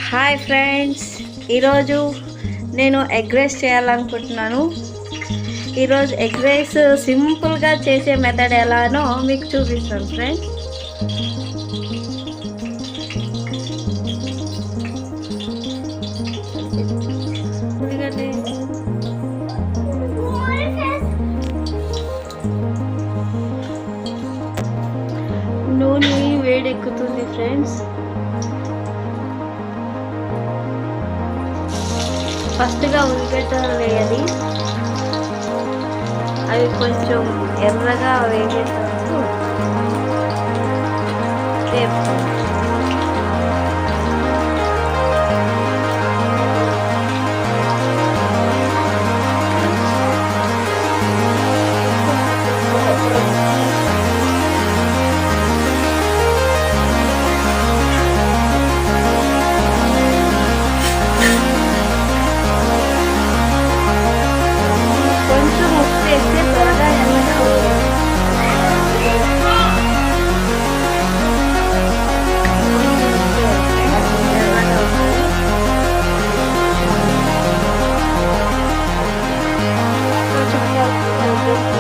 Hi friends, ఈరోజు నేను egg rice చేయాలనుకుంటున్నాను. ఈరోజు ఎగ్ రైస్ సింపుల్గా చేసే మెథడ్ ఎలానో మీకు చూపిస్తాను ఫ్రెండ్స్. నూనె వేడెక్కుతుంది ఫ్రెండ్స్. ఫస్ట్గా ఉల్లిగడ్డలు వేయాలి. అవి కొంచెం ఎర్రగా వేగేటప్పుడు వేపుకోవాలి. కొంచెం ఉప్పు వేస్తే త్వరగా ఎర్రగా అవుతుంది. ఎర్రగా అవుతుంది. కొంచెం కలిపి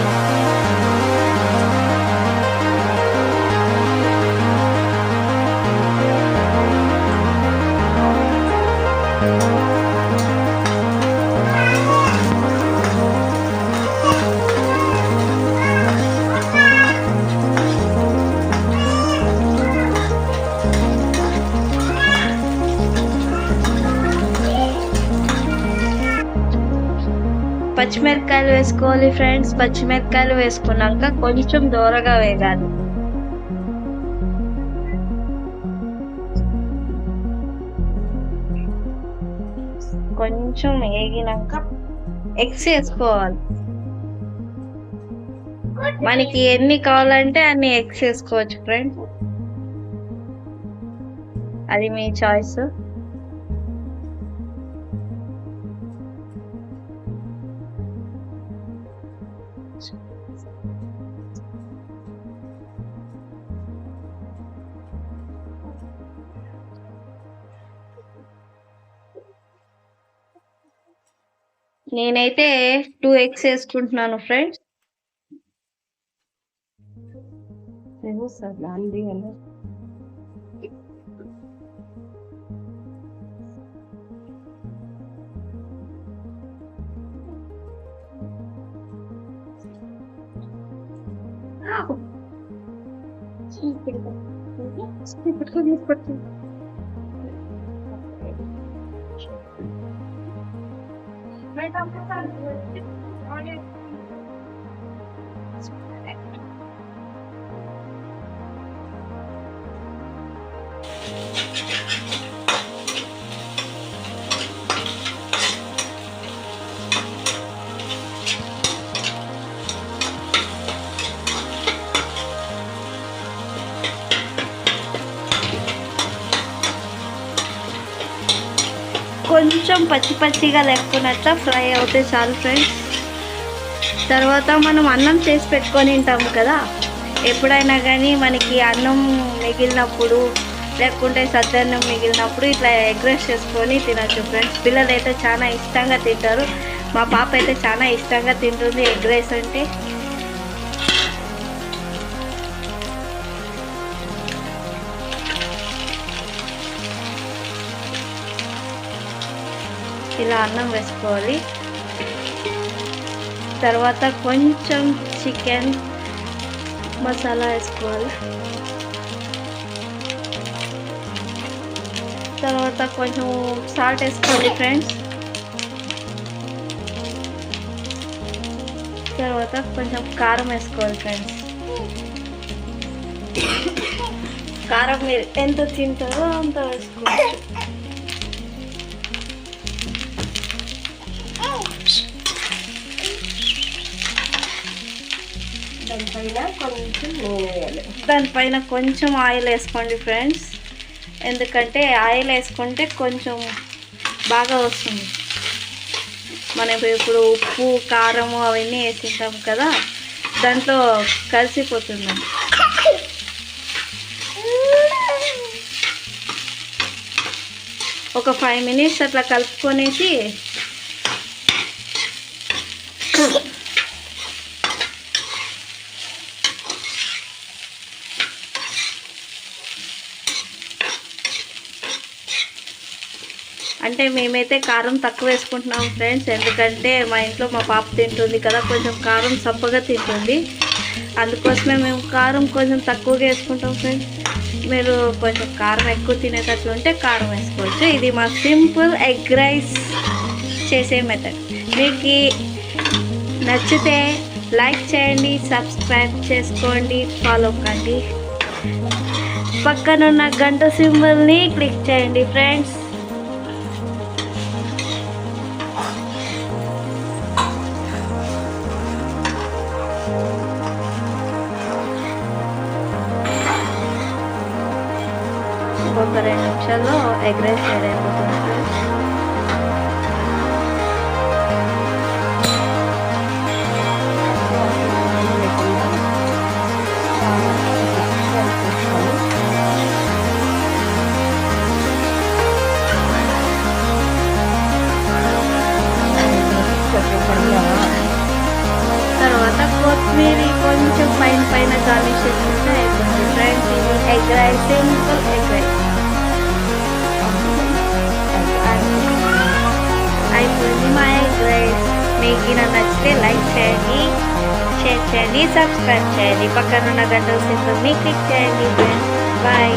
పచ్చిమిరపకాయలు వేసుకోవాలి ఫ్రెండ్స్. పచ్చిమిరపకాయలు వేసుకున్నాక కొంచెం దూరగా వేగాలి. కొంచెం వేగినాక ఎగ్స్ వేసుకోవాలి. మనకి ఎన్ని కావాలంటే అన్ని ఎగ్స్ వేసుకోవచ్చు ఫ్రెండ్స్, అది మీ చాయిస్. నేనైతే 2 ఎగ్స్ వేసుకుంటున్నాను ఫ్రెండ్స్. కొంచెం పచ్చి పచ్చిగా లేకున్నట్ల ఫ్రై అవుతే చాలు ఫ్రెండ్స్. తర్వాత మనం అన్నం చేసి పెట్టుకొని తింటాము కదా, ఎప్పుడైనా కానీ మనకి అన్నం మిగిలినప్పుడు లేకుంటే సద్దన్నం మిగిలినప్పుడు ఇట్లా ఎగ్ రైస్ చేసుకొని తినచ్చు ఫ్రెండ్స్. పిల్లలు అయితే చాలా ఇష్టంగా తింటారు. మా పాప అయితే చాలా ఇష్టంగా తింటుంది ఎగ్ రైస్ అంటే. ఇలా అన్నం వేసుకోవాలి. తర్వాత కొంచెం చికెన్ మసాలా వేసుకోవాలి. తర్వాత కొంచెం సాల్ట్ వేసుకోవాలి ఫ్రెండ్స్. తర్వాత కొంచెం కారం వేసుకోవాలి ఫ్రెండ్స్. కారం మీరు ఎంత తింటారో అంత వేసుకోవాలి. దానిపైన కొంచెం ఆయిల్ వేసుకోండి ఫ్రెండ్స్, ఎందుకంటే ఆయిల్ వేసుకుంటే కొంచెం బాగా వస్తుంది. మనం ఇప్పుడు ఉప్పు కారము అవన్నీ వేసింటాం కదా, దాంట్లో కలిసిపోతుంది. ఒక 5 మినిట్స్ అట్లా కలుపుకొనేసి అంటే మేమైతే కారం తక్కువ వేసుకుంటున్నాం ఫ్రెండ్స్, ఎందుకంటే మా ఇంట్లో మా పాప తింటుంది కదా, కొంచెం కారం సప్పగా తింటుంది, అందుకోసమే మేము కారం కొంచెం తక్కువగా వేసుకుంటాం ఫ్రెండ్స్. మీరు కొంచెం కారం ఎక్కువ తినేటట్లు ఉంటే కారం వేసుకోవచ్చు. ఇది మా సింపుల్ ఎగ్ రైస్ చేసే మెథడ్. మీకు నచ్చితే లైక్ చేయండి, సబ్స్క్రైబ్ చేసుకోండి, ఫాలో కండి, పక్కనున్న గంట సింబల్ని క్లిక్ చేయండి ఫ్రెండ్స్. ఒక 2 నిమిషాల్లో ఎగ్ రైస్ రెడీ అయిపోతుంది ఫ్రెండ్స్. తర్వాత కొత్తిమీర కొంచెం పైన గార్నిష్ చేసుకుంటే అయిపోతుంది ఫ్రెండ్స్. ఇది egg rice, simple egg rice అయిపోయింది మా ఎగ్ రైస్. మీకు నచ్చితే లైక్ చేయండి, షేర్ చేయండి, సబ్స్క్రైబ్ చేయండి, పక్కనున్న గంటల సింబల్ని క్లిక్ చేయండి ఫ్రెండ్స్. బాయ్.